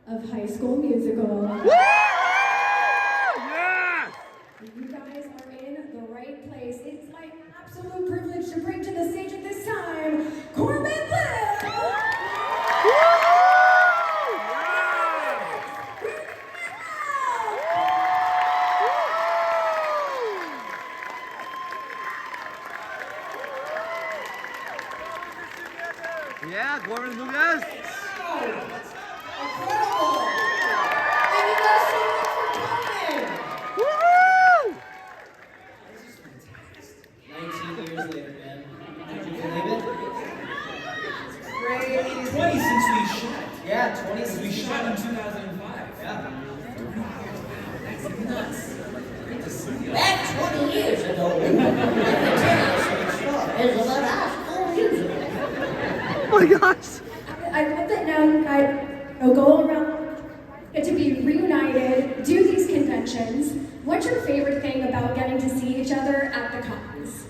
of High School Musical. Woo! Yes! You guys are in the right place. It's my absolute privilege to bring to the stage at this time, Corbin Bleu! Yeah, Corbin Bleu, guys. Incredible! Thank you guys so much for coming! Woo! This is fantastic. 19 years later, man. Could you believe it? It's crazy. 20 since we shot. Yeah, 20 since We shot in 2005. Yeah. That's nuts. Great to see you. Back 20 years ago, the is about high school music. Oh my gosh. I love that now you guys go around, get to be reunited, do these conventions. What's your favorite thing about getting to see each other at the cons?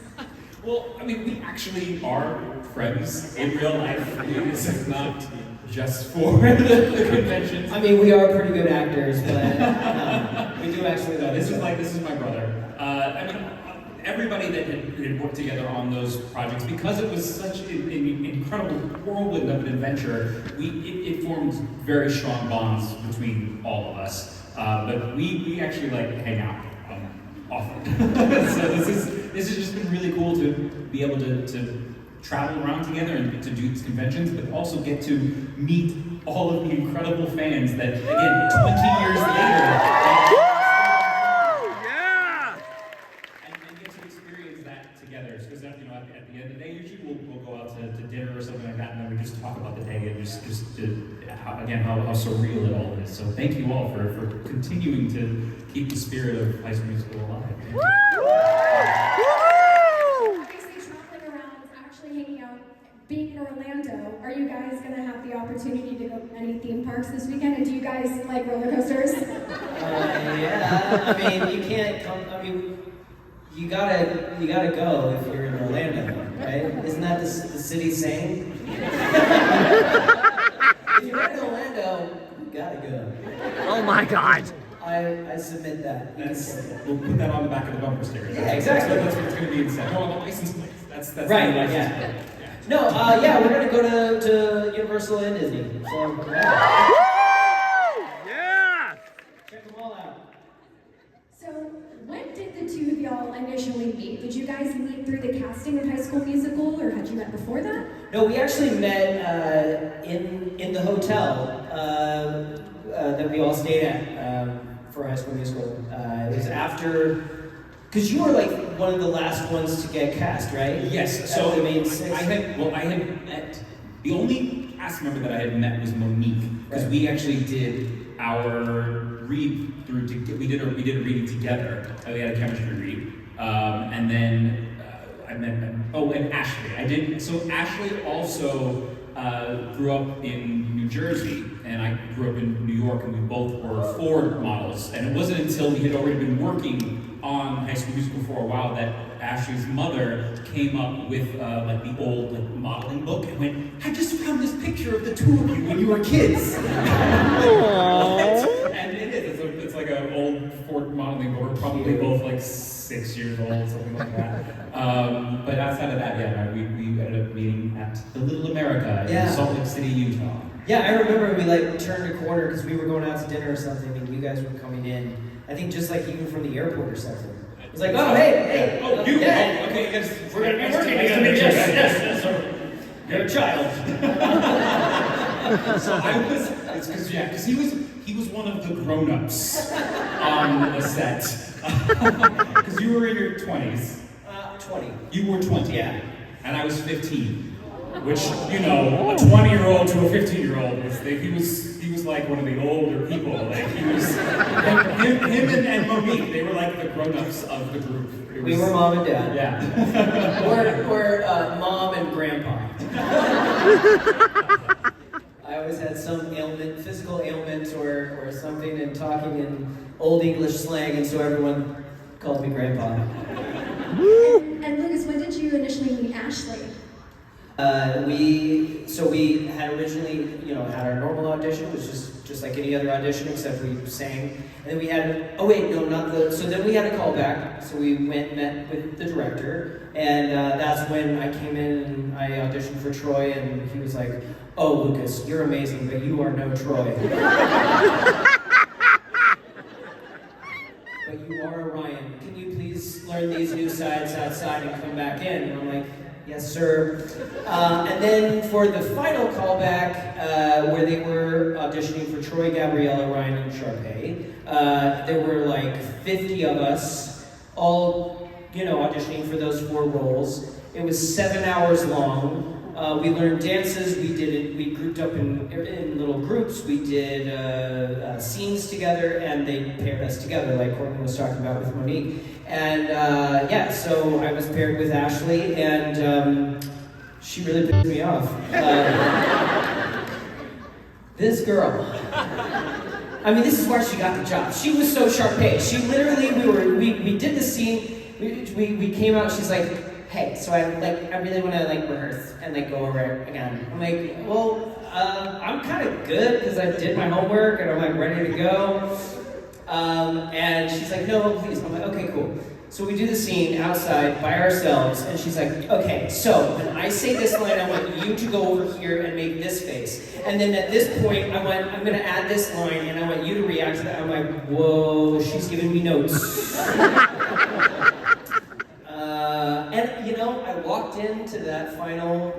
Well, I mean, we actually are friends in real life. I mean, this is not just for the conventions. I mean, we are pretty good actors, but we do actually No, love this each is other. my brother. I mean, everybody that had worked together on those projects, because it was such an incredible whirlwind of an adventure, it formed very strong bonds between all of us. But we actually like hang out often. So this has just been really cool to be able to travel around together and to do these conventions, but also get to meet all of the incredible fans that, again, 20 years later, Yeah! and get to experience that together. Because at the end of the day, usually we'll go out to dinner or something like that, and then we just talk about the day and just how surreal it all is. So thank you all for continuing to keep the spirit of High School Musical alive. Obviously traveling around, actually hanging out, being in Orlando, are you guys gonna have the opportunity to go to any theme parks this weekend? And do you guys like roller coasters? Yeah, I mean, you can't come, I mean, you gotta go if you're in Orlando, right? Isn't that the city saying? If you're in Orlando, you gotta go. Oh my god. I submit that. We'll put that on the back of the bumper sticker. Yeah, exactly. That's what's going to be inside. No, on the license plates. That's Right, the license yeah. plate. No, yeah, we're gonna go to Universal and Disney. So, yeah. Yeah! Check them all out. So, when did the two of y'all initially meet? Did you guys meet through the casting of High School Musical, or had you met before that? No, we actually met in the hotel that we all stayed at for High School Musical. It was after, because you were like one of the last ones to get cast, right? Yes, so the main six. I had met, the only cast member that I had met was Monique, because Right. we actually did our read through, we did a reading together, we had a chemistry read, and then I met, and Ashley. So Ashley also grew up in New Jersey, and I grew up in New York, and we both were Ford models. And it wasn't until we had already been working on High School Musical for a while that Ashley's mother came up with like the old modeling book and went, "I just found this picture of the two of you when you were kids." And it is. It's like an old Ford modeling book. We're probably both like 6 years old, something like that. But outside of that, yeah, we ended up meeting at the Little America in Salt Lake City, Utah. Yeah, I remember we like turned a corner because we were going out to dinner or something, and you guys were coming in. I think just like even from the airport or something. It was like, oh hey, Oh, you? yeah. Oh, okay, guys. We're gonna be Nice working to together. meet you. Yes. You're a child. So it's because he was one of the grown-ups on the set. Because you were in your 20s. 20. You were 20. Yeah. And I was 15. Which, a 20-year-old to a 15-year-old he was like one of the older people. Like he was him and Monique, they were like the grown-ups of the group. We were mom and dad. Yeah. We're mom and grandpa. I always had some ailment, physical ailment or something, and talking in old English slang, and so everyone called me grandpa. And Lucas, when did you initially meet Ashley? We had originally, had our normal audition, which is just like any other audition, except we sang. And then we had, so then we had a callback. So we went and met with the director, and that's when I came in and I auditioned for Troy, and he was like, "Oh, Lucas, you're amazing, but you are no Troy." "But you are Orion. Can you please learn these new sides outside and come back in?" And I'm like, "Yes, sir." And then for the final callback, where they were auditioning for Troy, Gabriella, Ryan, and Sharpay, there were like 50 of us, all, auditioning for those 4 roles. It was 7 hours long. We learned dances. We grouped up in little groups. We did scenes together, and they paired us together, like Corbin was talking about with Monique. And so I was paired with Ashley, and she really pissed me off. This girl. I mean, this is where she got the job. She was so sharp-paced. She literally, we did the scene. We came out. She's like, "Hey, so I really want to rehearse and go over it again." I'm like, "Well, I'm kind of good because I did my homework and I'm ready to go." And she's like, "No, please." I'm like, "Okay, cool." So we do the scene outside by ourselves, and she's like, "Okay, so when I say this line, I want you to go over here and make this face. And then at this point, I'm going to add this line, and I want you to react to that." I'm like, "Whoa, she's giving me notes." I walked into that final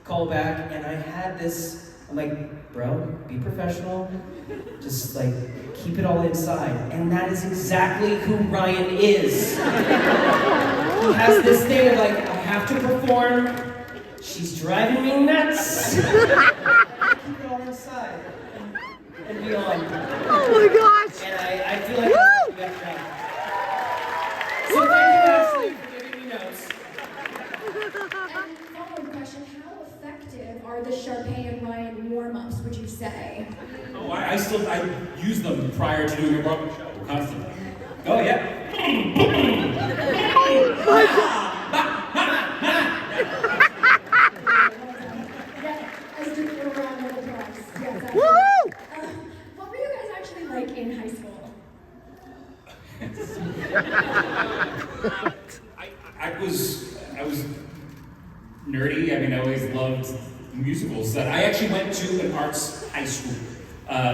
callback, and I had this, I'm like, "Bro, be professional. Just keep it all inside." And that is exactly who Ryan is. He has this thing of I have to perform. She's driving me nuts. Keep it all inside and beyond. Oh my gosh! And I feel like that's the best job. So thank you, Ashley, for giving me notes. And follow-up question, how effective are the Sharpay and Ryan warm-ups, would you say? Oh, I use them prior to doing a Broadway show constantly. Oh yeah. I was doing a round of applause. Yes, absolutely. Woo! What were you guys actually like in high school? I was nerdy. I mean, I always loved musicals. I actually went to an arts high school.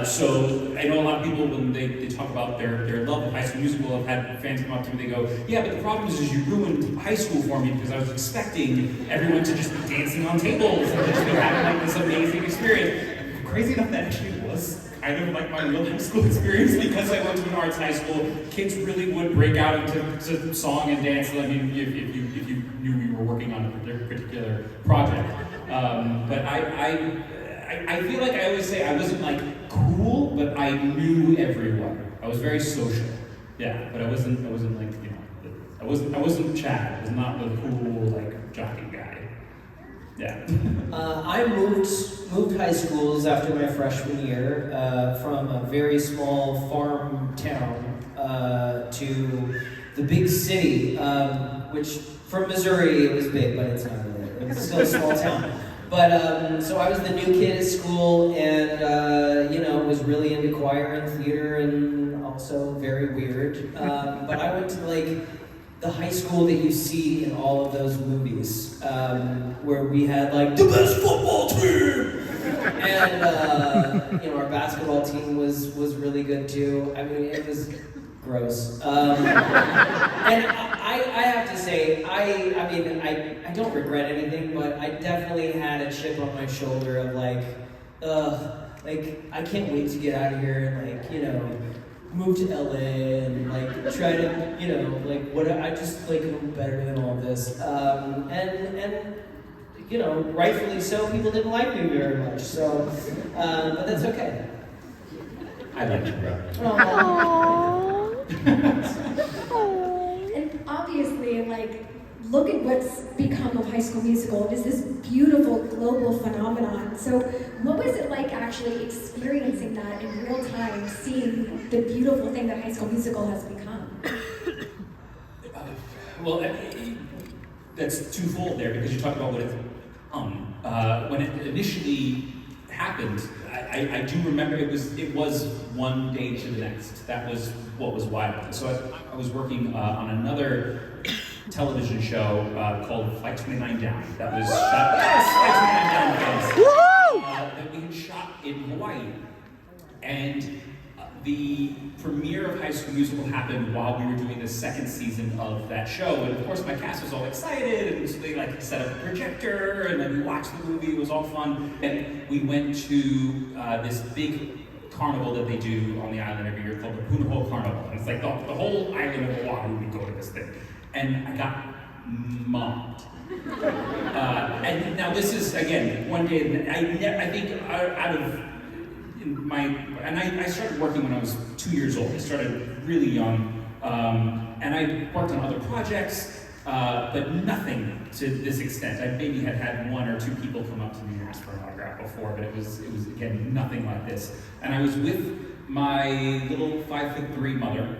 So I know a lot of people, when they talk about their love of High School Musical, I've had fans come up to me, they go, "Yeah, but the problem is you ruined high school for me because I was expecting everyone to just be dancing on tables and just be having this amazing experience." Crazy enough, that actually was kind of my real high school experience, because I went to an arts high school. Kids really would break out into song and dance. I mean, if you knew we were working on a particular project. But I feel like I always say I wasn't cool, but I knew everyone. I was very social. Yeah, but I wasn't I wasn't Chad. I was not the cool jockey guy. Yeah. I moved high schools after my freshman year from a very small farm town to the big city, which from Missouri it was big, but it's not really. It was still a small town. But so I was the new kid at school, and was really into choir and theater, and also very weird. But I went to the high school that you see in all of those movies, where we had the best football team, and our basketball team was really good too. I mean, it was gross. And I have to say, I don't regret anything, but I definitely had a chip on my shoulder of I can't wait to get out of here and move to LA and try to what I just know better than all this. And rightfully so, people didn't like me very much. So, but that's okay. I liked you, bro. And obviously, look at what's become of High School Musical. It is this beautiful global phenomenon. So what was it like actually experiencing that in real time, seeing the beautiful thing that High School Musical has become? Well, that's twofold there, because you talk about When it initially happened, I do remember it was one day to the next. That was what was wild. So I was working on another television show called Flight 29 Down. That was shot. Yes, Flight 29 Down. Yes. That we had shot in Hawaii, and the premiere of High School Musical happened while we were doing the second season of that show, and of course my cast was all excited, and so they like set up a projector, and then we watched the movie. It was all fun, and we went to this big carnival that they do on the island every year called the Punahou Carnival, and it's like the whole island of Oahu would go to this thing, and I got mobbed. And now this is again one day. I think out of I started working when I was 2 years old. I started really young, and I worked on other projects, but nothing to this extent. I maybe had one or two people come up to me and ask for an autograph before, but it was again nothing like this. And I was with my little 5'3" mother,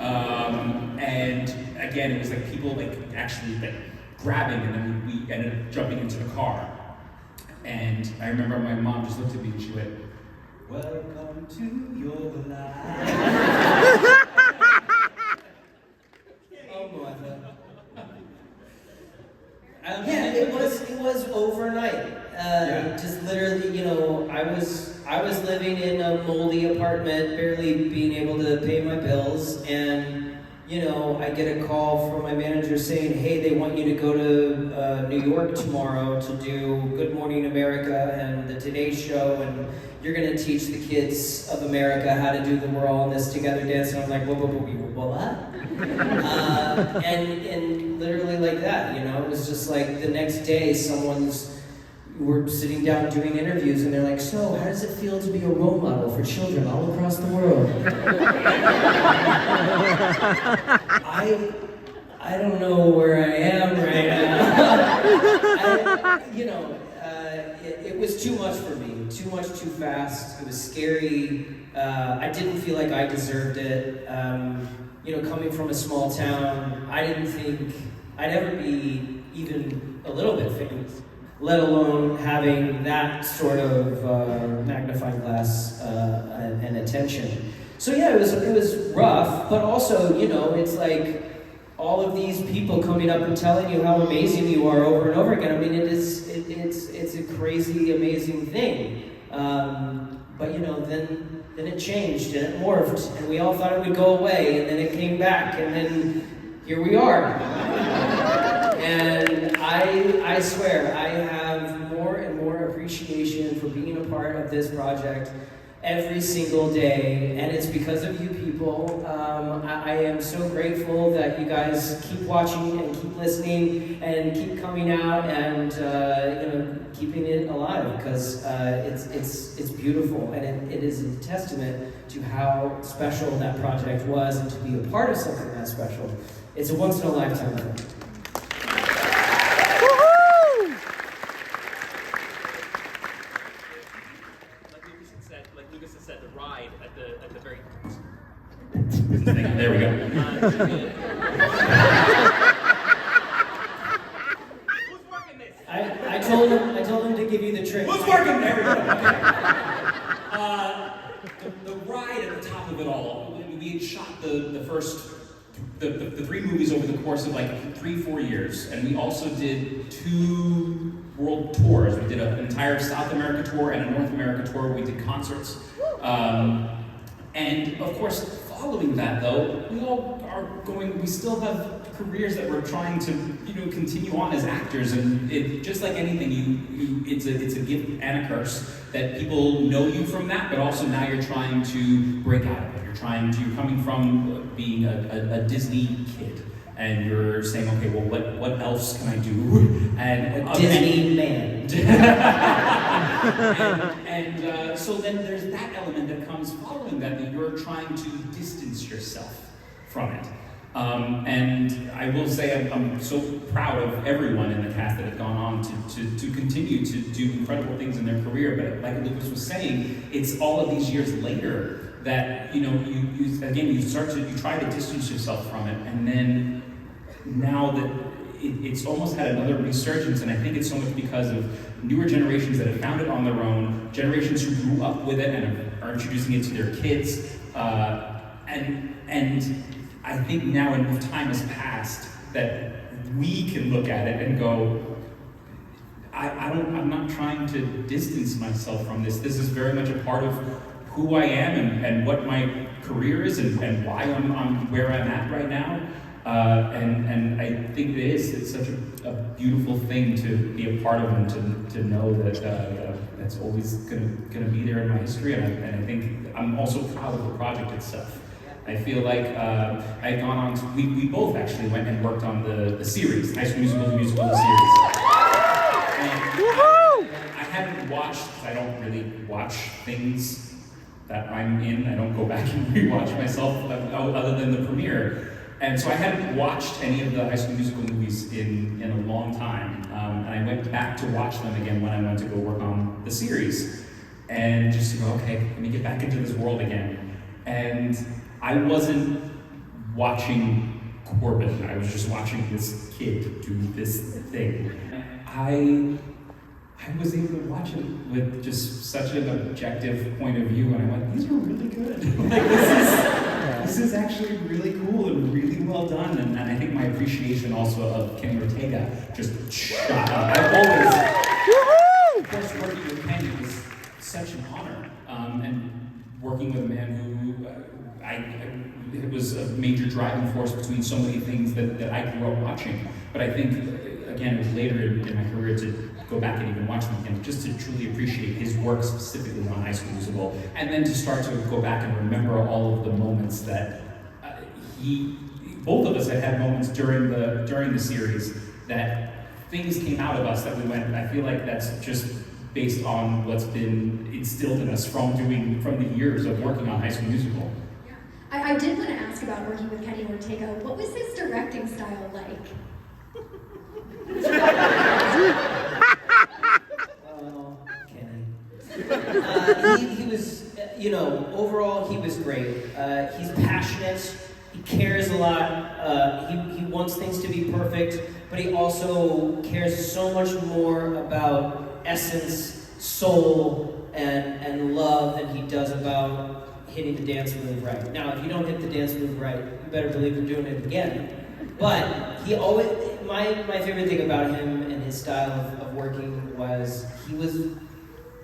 and again it was like people like actually like grabbing, and then we ended up jumping into the car. And I remember my mom just looked at me and she went, "Welcome to your life." Oh, Martha. Yeah, it was overnight. Just literally, I was living in a moldy apartment, barely being able to pay my bills, and I get a call from my manager saying, "Hey, they want you to go to New York tomorrow to do Good Morning America and the Today Show, and you're going to teach the kids of America how to do the We're All in This Together dance." And I'm like, what? And literally like that, it was just like the next day we're sitting down doing interviews, and they're like, "So, how does it feel to be a role model for children all across the world?" I don't know where I am right now. It was too much for me, too much too fast. It was scary. I didn't feel like I deserved it. Coming from a small town, I didn't think I'd ever be even a little bit famous, let alone having that sort of magnifying glass and attention. So yeah, it was rough, but also, it's like all of these people coming up and telling you how amazing you are over and over again. I mean, it's a crazy, amazing thing. But then it changed and it morphed, and we all thought it would go away, and then it came back, and then here we are. And I swear, I have more and more appreciation for being a part of this project every single day, and it's because of you people. I am so grateful that you guys keep watching and keep listening and keep coming out and keeping it alive, because it's beautiful, and it is a testament to how special that project was, and to be a part of something that special. It's a once in a lifetime thing. Like Lucas has said, the ride at the very. There we go. Who's working this? I told him to give you the trick. Who's working? There we go. Okay. The ride at the top of it all. We had shot the three movies over the course of like 3-4 years, and we also did 2 world tours. We did an entire South America tour and a North America tour. We did concerts, and of course, following that though, we still have careers that we're trying to continue on as actors, and just like anything, it's a gift and a curse that people know you from that, but also now you're trying to break out of it. You're coming from being a Disney kid, and you're saying, okay, well, what else can I do? And Disney man. So then there's that element that comes following that you're trying to distance yourself from it. And I will say I'm so proud of everyone in the cast that have gone on to continue to do incredible things in their career. But like Lucas was saying, it's all of these years later that you try to distance yourself from it, and then now that it's almost had another resurgence, and I think it's so much because of newer generations that have found it on their own, generations who grew up with it and are introducing it to their kids, and I think now enough time has passed that we can look at it and go, I'm not trying to distance myself from this. This is very much a part of who I am and what my career is and why I'm where I'm at right now. And I think it's such a beautiful thing to be a part of and to know that that's always gonna be there in my history. And I think I'm also proud of the project itself. I feel like I've gone on to, we both actually went and worked on the series, High School Musical, the musical series. And I hadn't watched, because I don't really watch things that I'm in. I don't go back and rewatch myself other than the premiere. And so I hadn't watched any of the High School Musical movies in a long time. And I went back to watch them again when I went to go work on the series. And just to go, okay, let me get back into this world again. And I wasn't watching Corbin, I was just watching this kid do this thing. I was able to watch it with just such an objective point of view, and I went, these are really good. Like, this is actually really cool and really well done, and I think my appreciation also of Kenny Ortega just shot up. I've always, of course, working with Kenny was such an honor, and working with a man who it was a major driving force between so many things that I grew up watching. But I think, again, it was later in my career to go back and even watch them again, just to truly appreciate his work specifically on High School Musical, and then to start to go back and remember all of the moments that both of us had moments during the series that things came out of us that we went, I feel like that's just based on what's been instilled in us from the years of working on High School Musical. I did want to ask about working with Kenny Ortega. What was his directing style like? Oh, Kenny. He was, overall he was great. He's passionate, he cares a lot, he wants things to be perfect, but he also cares so much more about essence, soul, and love than he does about hitting the dance move right. Now, if you don't hit the dance move right, you better believe you're doing it again. But he always, my favorite thing about him and his style of working was he was,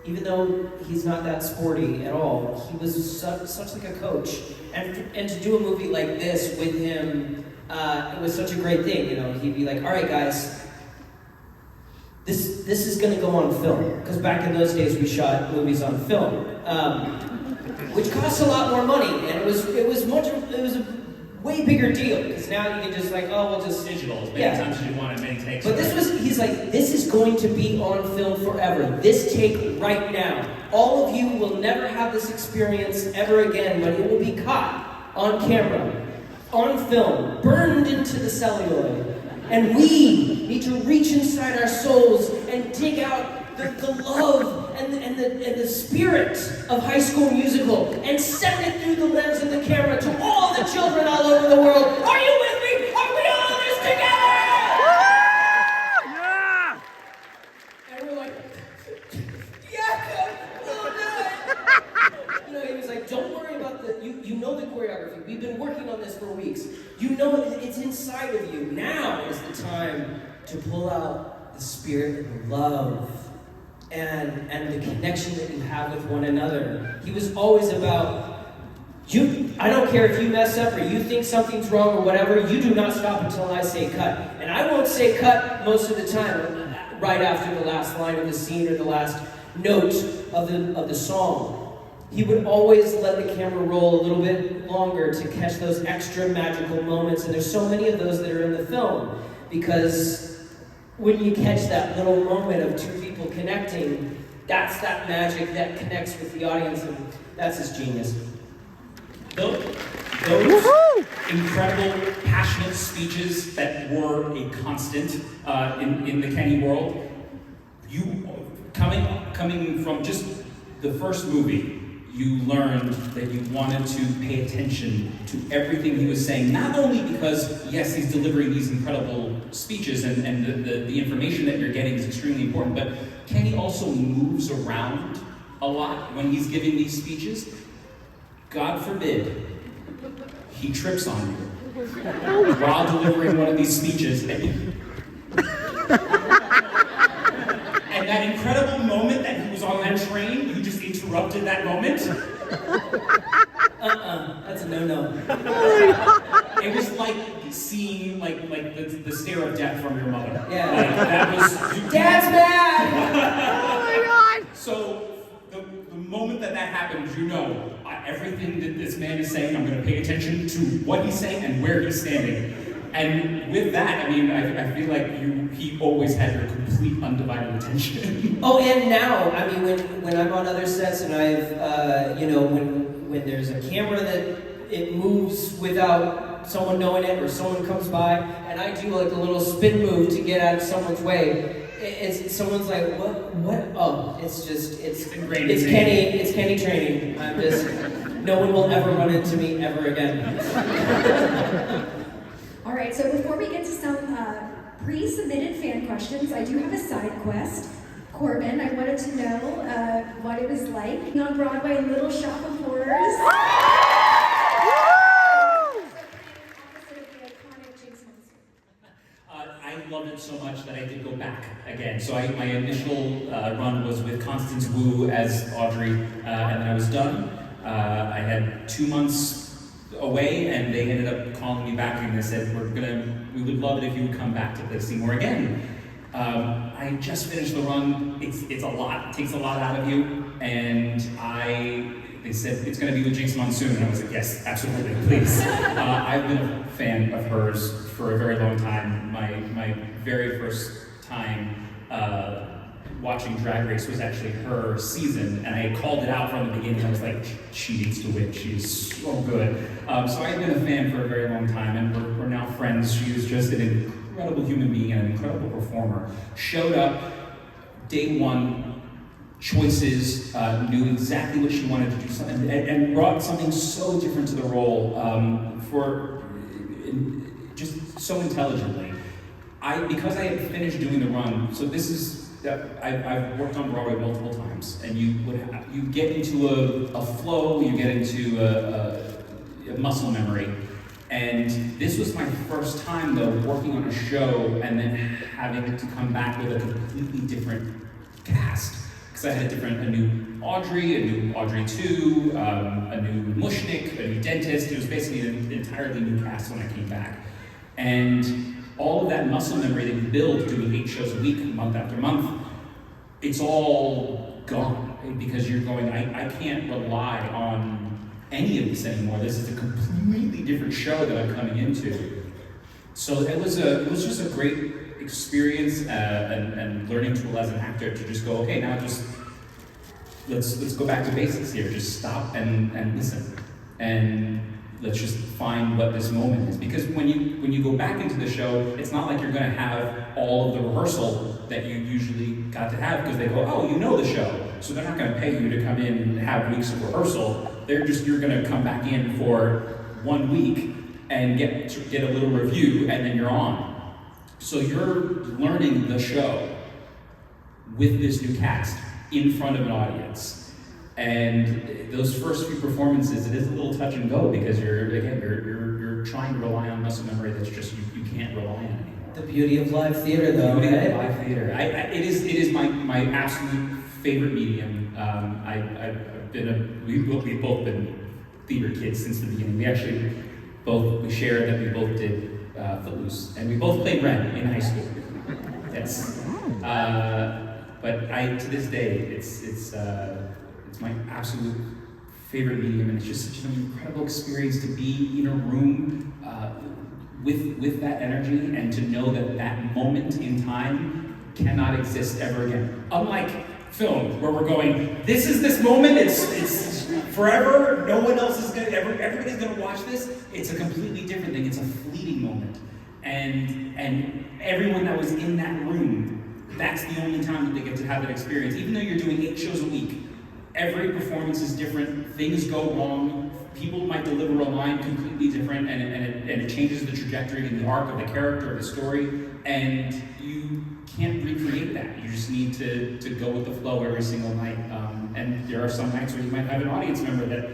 even though he's not that sporty at all, he was such like a coach. And to do a movie like this with him, it was such a great thing. He'd be like, all right, guys, this is going to go on film. Because back in those days, we shot movies on film. Which costs a lot more money, and it was a way bigger deal, because now you can just we'll just digital as many times as you want and many takes. But he's like, this is going to be on film forever. This take right now. All of you will never have this experience ever again, but it will be caught on camera, on film, burned into the celluloid. And we need to reach inside our souls and dig out the love and the spirit of High School Musical and send it through the lens of the camera to all the children all over the world. Are you with me? Are we all in this together? Yeah! And we're like, yeah, we'll do it. He was like, don't worry about you know the choreography. We've been working on this for weeks. You know it's inside of you. Now is the time to pull out the spirit and the love and the connection that you have with one another. He was always about, I don't care if you mess up or you think something's wrong or whatever, you do not stop until I say cut. And I won't say cut most of the time, right after the last line of the scene or the last note of the song. He would always let the camera roll a little bit longer to catch those extra magical moments, and there's so many of those that are in the film, because when you catch that little moment of two people connecting, that's that magic that connects with the audience, and that's his genius. Those incredible, passionate speeches that were a constant in the Kenny world, you coming from just the first movie, you learned that you wanted to pay attention to everything he was saying, not only because, yes, he's delivering these incredible speeches and the information that you're getting is extremely important, but Kenny also moves around a lot when he's giving these speeches. God forbid he trips on you while delivering one of these speeches. And that incredible moment that he was on that train, you just interrupted that moment. That's a no-no. It was like seeing the stare of death from your mother. Yeah. Like, that was Dad's mad! Oh my God! So the moment that happened, you know, everything that this man is saying, I'm going to pay attention to what he's saying and where he's standing. And with that, I mean, I feel like he always had your complete undivided attention. Oh, and now, I mean, when I'm on other sets and I've, when there's a camera that it moves without someone knowing it or someone comes by, and I do like a little spin move to get out of someone's way, someone's like, what? Oh, it's ingrained. It's Kenny training. No one will ever run into me ever again. All right, so before we get to some pre-submitted fan questions, I do have a side quest. Corbin, I wanted to know what it was like being on Broadway in Little Shop of Horrors. I loved it so much that I did go back again. So my initial run was with Constance Wu as Audrey, and then I was done. I had 2 months away, and they ended up calling me back and they said, we would love it if you would come back to play Seymour again. I just finished the run. It's a lot. It takes a lot out of you, and they said it's going to be with Jinx Monsoon, and I was like, yes, absolutely, please. I've been a fan of hers for a very long time. My very first time watching Drag Race was actually her season, and I called it out from the beginning. I was like, she needs to win. She is so good. So I've been a fan for a very long time, and we're now friends. She is just an incredible human being and an incredible performer. Showed up day one, choices, knew exactly what she wanted to do, something, and brought something so different to the role just so intelligently. Because I had finished doing the run, so this is. I've worked on Broadway multiple times, and you get into a flow, you get into a muscle memory, and this was my first time though working on a show and then having to come back with a completely different cast, because I had a new Audrey, a new Audrey 2, a new Mushnik, a new dentist. It was basically an entirely new cast when I came back, and all of that muscle memory that you build doing 8 shows a week, month after month, it's all gone, right? Because you're going, I can't rely on any of this anymore. This is a completely different show that I'm coming into. So it was just a great experience and learning tool as an actor to just go, okay, now just let's go back to basics here. Just stop and listen. And let's just find what this moment is. Because when you go back into the show, it's not like you're going to have all of the rehearsal that you usually got to have, because they go, oh, you know the show. So they're not going to pay you to come in and have weeks of rehearsal. You're going to come back in for 1 week and get a little review, and then you're on. So you're learning the show with this new cast in front of an audience. And those first few performances, it is a little touch and go, because you're trying to rely on muscle memory that's just you can't rely on anymore. The beauty of live theater, though. The beauty right? of live theater. It is my absolute favorite medium. We've both been theater kids since the beginning. We actually we shared that we both did Footloose, and we both played Ren in high school. Yes. But to this day, it's my absolute favorite medium, and it's just such an incredible experience to be in a room with that energy, and to know that moment in time cannot exist ever again. Unlike film, where we're going, this moment, it's forever, no one else is everybody's gonna watch this. It's a completely different thing. It's a fleeting moment. And everyone that was in that room, that's the only time that they get to have that experience. Even though you're doing 8 shows a week, every performance is different, things go wrong, people might deliver a line completely different, and it changes the trajectory and the arc of the character, of the story, and you can't recreate that. You just need to go with the flow every single night. And there are some nights where you might have an audience member that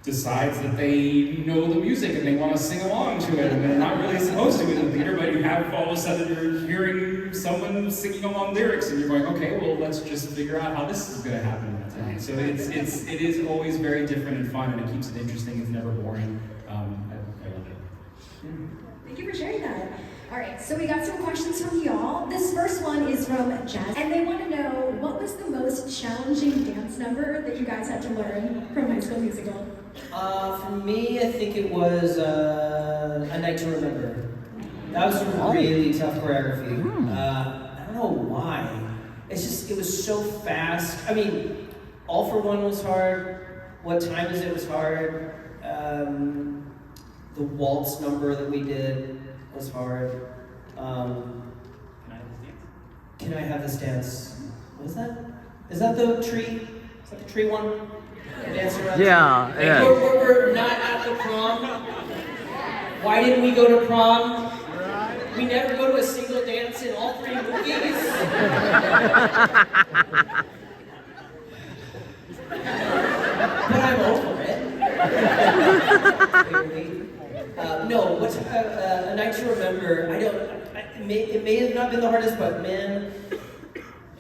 decides that they know the music and they want to sing along to it, and they're not really supposed to in the theater, but you have all of a sudden you're hearing someone singing along lyrics, and you're going, okay, well, let's just figure out how this is going to happen tonight. So it is always very different and fun, and it keeps it interesting. It's never boring. I love it. Thank you for sharing that. All right, so we got some questions from y'all. This first one is from Jazz, and they want to know, what was the most challenging dance number that you guys had to learn from High School Musical? For me, I think it was A Night to Remember. That was some really tough choreography. I don't know why. It was so fast. I mean, All for One was hard. What Time Is It was hard. The waltz number that we did was hard. Can I Have This Dance? What is that? Is that the tree? Is that the tree one? Dance around. Yeah, yeah. We're not at the prom. Why didn't we go to prom? We never go to a single dance in all 3 movies. But I'm over it. No, what's A Night to Remember? It may have not been the hardest, but man,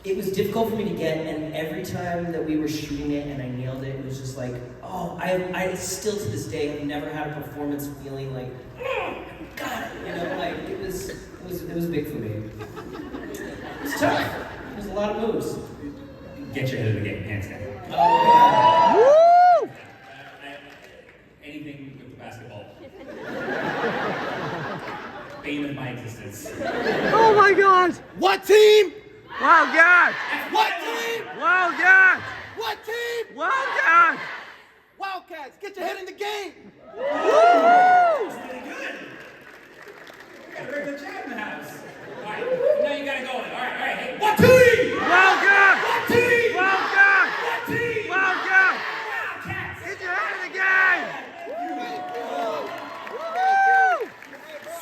it was difficult for me to get, and every time that we were shooting it and I nailed it, it was just like, oh, I still to this day have never had a performance feeling like, God, like it was big for me. It was tough. There's a lot of moves. Get your head in the game, hands down. Oh, yeah. Woo! Anything with the basketball. Bane of my existence. Oh my God! What team? Wow, God! What team? Wow, God! What team? Wow, God! Wildcats, get your head in the game. Woo! That's really good. We got a regular chat in the house. All right, now you got it going. All right. Hey, what team? Wow, God! What team? Wow, God! What team? Wow, God! Wildcats. Get your head in the game!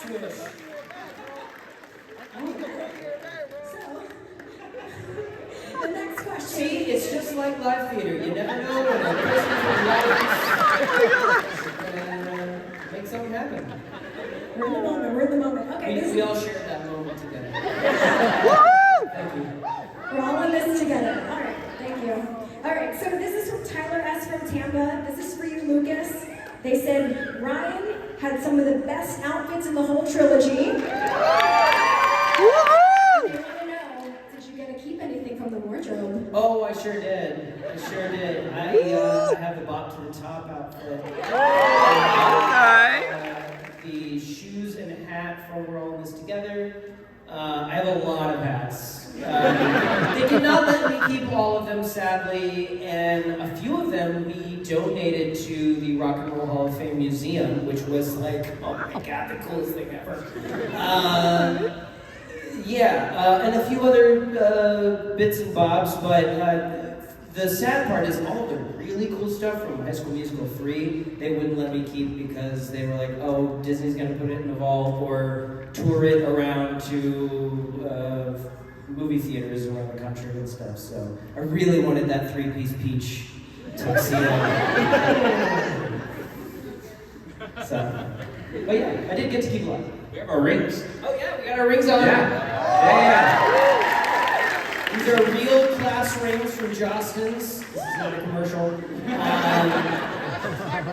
Swish. The next question. See, it's just like live theater. You never know when a person is make something happen. We're in the moment. Okay, We all shared that moment together. Woo! Thank you. we're all in this together. All right, thank you. All right, so this is from Tyler S. from Tampa. This is for you, Lucas. They said Ryan had some of the best outfits in the whole trilogy. Woohoo! They want to know, did you get to keep anything from the wardrobe? Oh, I sure did. I have the bop to the top outfit. Okay. The shoes and hat from We're All in This Together. I have a lot of hats. They did not let me keep all of them, sadly, and a few of them we donated to the Rock and Roll Hall of Fame Museum, which was like, oh my God, the coolest thing ever. And a few other bits and bobs, but the sad part is all the really cool stuff from High School Musical 3, they wouldn't let me keep because they were like, oh, Disney's gonna put it in a vault or tour it around to movie theaters around the country and stuff. So I really wanted that 3-piece peach tuxedo. But yeah, I did get to keep a lot. We have our rings. Oh yeah, we got our rings on. Yeah. These are real class rings from Jostens. This is not a commercial.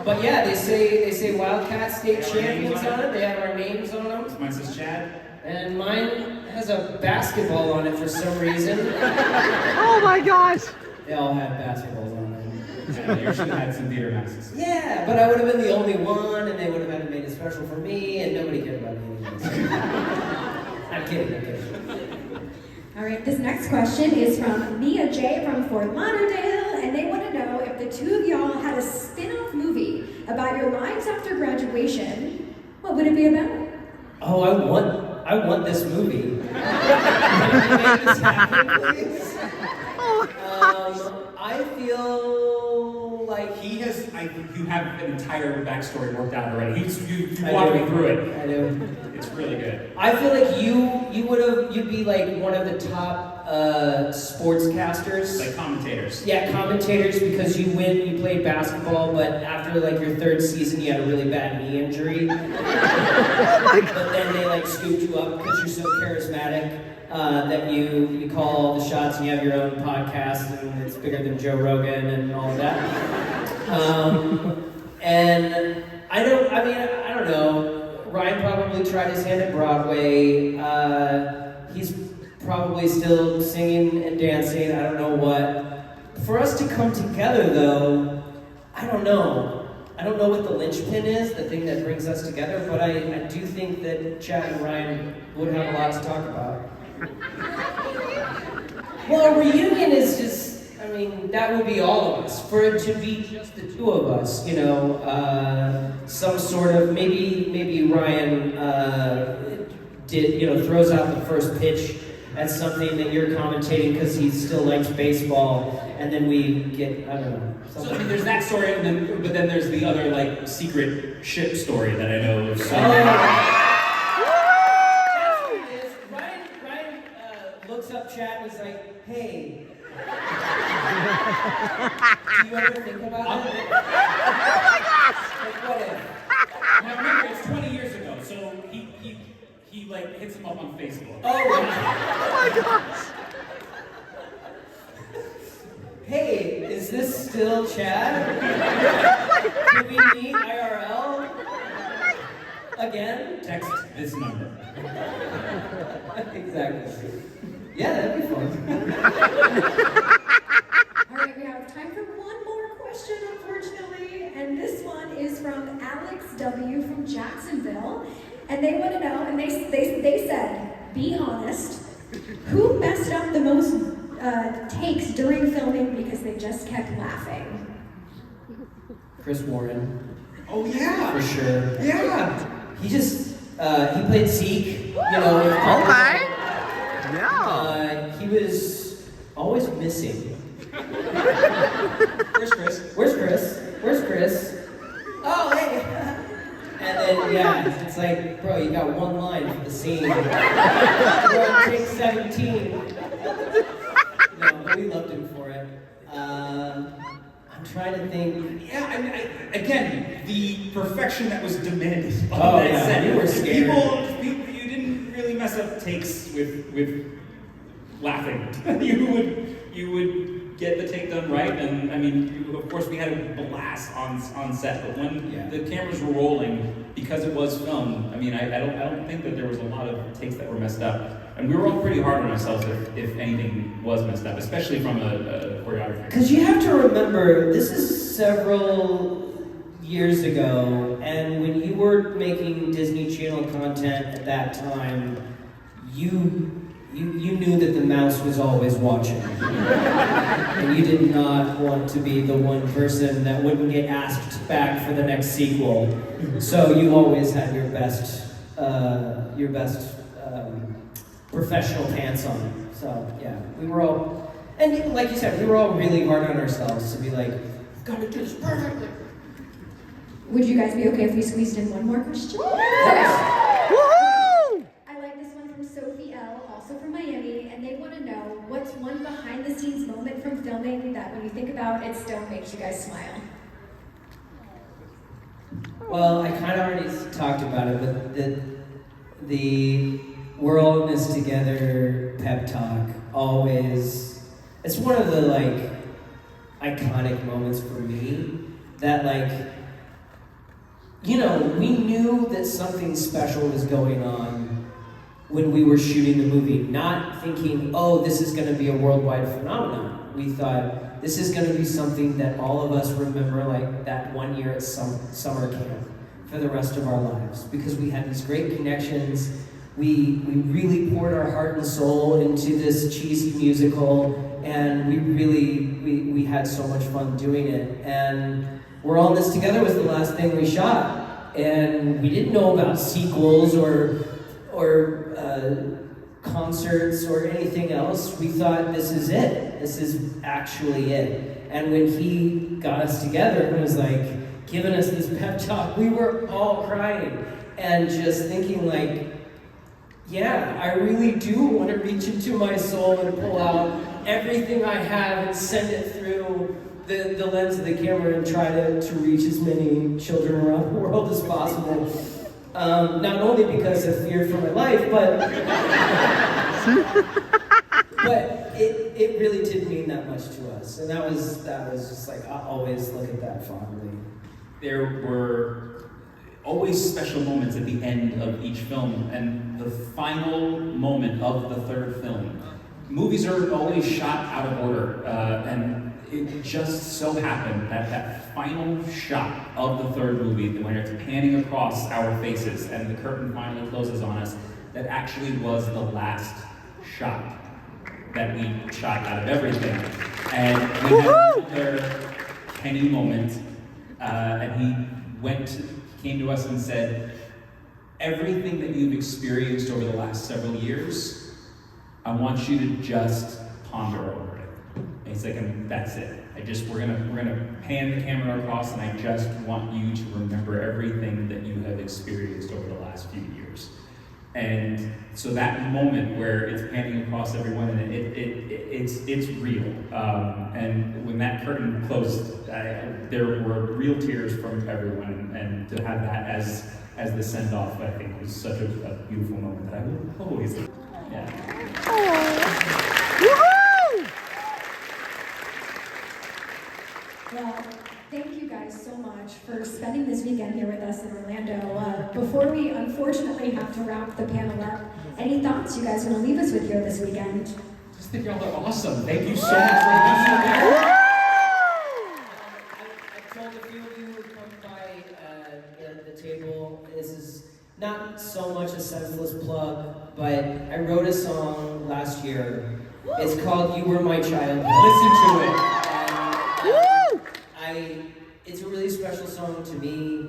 But yeah, they say Wildcat State Champions on it. They have our names on them. Mine says Chad. And mine has a basketball on it for some reason. Oh my gosh! They all have basketballs on it. Yeah, you should have had some theater masks. Yeah, but I would have been the only one, and they would have had to make it special for me, and nobody cared about me anyways. I'm kidding. All right, this next question is from Mia J. from Fort Lauderdale, and they want to know if the two of y'all had a spin-off movie about your lives after graduation, what would it be about? Oh, I want this movie. Can you make this happen, please? I feel like you have an entire backstory worked out already. You I walked do. me through it. I do. It's really good. I feel like you'd be like one of the top sportscasters. Like commentators. Yeah, commentators, because you played basketball, but after like your third season you had a really bad knee injury. But then they like scooped you up because you're so charismatic that you call all the shots and you have your own podcast and it's bigger than Joe Rogan and all of that. And I don't know. Ryan probably tried his hand at Broadway. He's probably still singing and dancing. I don't know what. For us to come together, though, I don't know. I don't know what the linchpin is, the thing that brings us together, but I do think that Chad and Ryan would have a lot to talk about. Well, a reunion is just, that would be all of us. For it to be just the two of us, some sort of, maybe Ryan throws out the first pitch at something that you're commentating because he still likes baseball, and then we get, I don't know. So there's that story, but then there's the other like secret ship story that I know of. So. That's what it is. Ryan looks up Chad and he's like, hey. Do you ever think about it? Oh my gosh! Like, what if? Now remember, it's 20 years ago, so he like hits him up on Facebook. Oh, Oh my gosh! hey, is this still Chad? Can we meet IRL? Again? Text this number. Exactly. Yeah, that'd be fun. All right, we have time for one more question, unfortunately, and this one is from Alex W. from Jacksonville, and they want to know, and they said, be honest, who messed up the most takes during filming because they just kept laughing? Chris Warren, Oh, yeah. for sure. Yeah. He just, he played Zeke, Okay. Yeah. He was always missing. Where's Chris? Where's Chris? Where's Chris? Oh, hey! And then, yeah, it's like, bro, you got one line for the scene. Bro, take 17. No, but we loved him for it. I'm trying to think. Yeah, again, the perfection that was demanded on Oh, that yeah, set. you were scared. People, you didn't really mess up takes with laughing. you would get the take done right, and of course we had a blast on set. But when the cameras were rolling, because it was filmed, I don't think that there was a lot of takes that were messed up. And we were all pretty hard on ourselves if anything was messed up, especially from a choreographer. Because you have to remember, this is several years ago, and when you were making Disney Channel content at that time, you knew that the mouse was always watching. And you did not want to be the one person that wouldn't get asked back for the next sequel. So you always had your best professional pants on. So yeah, we were all, and like you said, we were all really hard on ourselves to be like, we've got to do this perfectly. Would you guys be okay if we squeezed in one more question? Yes. Woohoo! I like this one from Sophie L., also from Miami, and they want to know, what's one behind-the-scenes moment from filming that when you think about it still makes you guys smile? Well, I kind of already talked about it, but the we're all in this together pep talk always, it's one of the like iconic moments for me that we knew that something special was going on when we were shooting the movie, not thinking, oh, this is going to be a worldwide phenomenon. We thought this is going to be something that all of us remember, like that one year at summer camp for the rest of our lives, because we had these great connections. We really poured our heart and soul into this cheesy musical, and we had so much fun doing it. And We're All in This Together was the last thing we shot, and we didn't know about sequels or concerts or anything else. We thought, this is it. This is actually it. And when he got us together and was like giving us this pep talk, we were all crying and just thinking like, yeah, I really do want to reach into my soul and pull out everything I have and send it through the lens of the camera and try to reach as many children around the world as possible. Not only because of fear for my life, but it really did mean that much to us. And that was just like, I'll always look at that fondly. There were always special moments at the end of each film, and the final moment of the third film. Movies are always shot out of order, and it just so happened that that final shot of the third movie, when it's panning across our faces and the curtain finally closes on us, that actually was the last shot that we shot out of everything. And we had another Kenny moment, and he came to us and said, everything that you've experienced over the last several years, I want you to just ponder over it. And he's like, and that's it. We're gonna pan the camera across, and I just want you to remember everything that you have experienced over the last few years. And so that moment where it's panning across everyone, and it's real. And when that curtain closed, there were real tears from everyone, and to have that as the send off, I think was such a beautiful moment that I will always. Well, thank you guys so much for spending this weekend here with us in Orlando. Before we unfortunately have to wrap the panel up, any thoughts you guys want to leave us with here this weekend? Just think y'all are awesome. Thank you so much for being here. I told a few of you who come by the table, this is not so much a senseless plug, but I wrote a song last year. It's called You Were My Child. Listen to it. It's a really special song to me.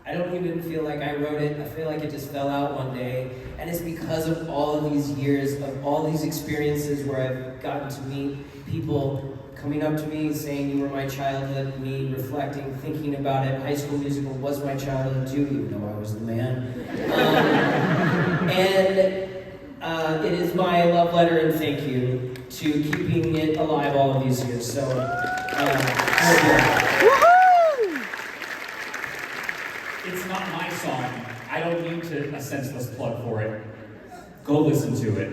I don't even feel like I wrote it. I feel like it just fell out one day. And it's because of all of these years, of all these experiences where I've gotten to meet people coming up to me saying you were my childhood, me reflecting, thinking about it. High School Musical was my childhood too, even though I was the man. And it is my love letter and thank you to keeping it alive all of these years. So, It's not my song. I don't need a senseless plug for it. Go listen to it.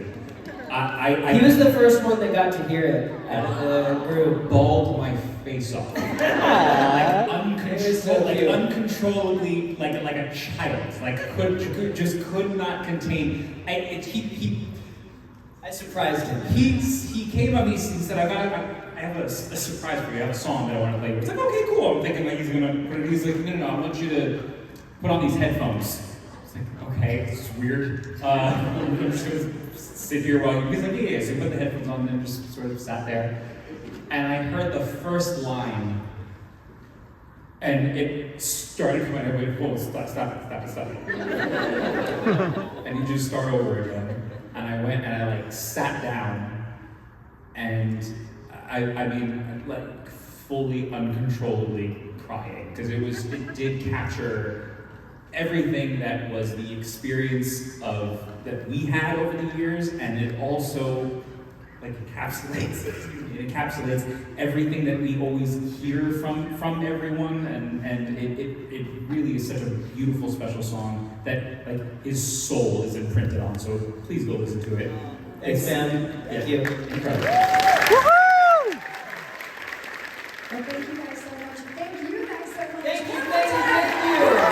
He was the first one that got to hear it out of the group. Bawled my face off. Uncontrollably, like a child. Like could not contain. I surprised him. He came up. He said, I have a surprise for you. I have a song that I want to play. He's like, okay, cool. I'm thinking like he's gonna put it. He's like, no, I want you to put on these headphones. I was like, okay, this is weird. I'm just gonna sit here while he's like, yeah. So he put the headphones on and just sort of sat there. And I heard the first line, and it started coming. I went, whoa, stop it. And you just start over again. And I went and I like sat down, and I mean, like fully uncontrollably crying, because it did capture everything that was the experience that we had over the years, and it also like encapsulates everything that we always hear from everyone, and it really is such a beautiful, special song that like his soul is imprinted on. So please go listen to it. Thanks, man. Thank you. Incredible. Well, thank you guys so much. Thank you guys so much. Thank you.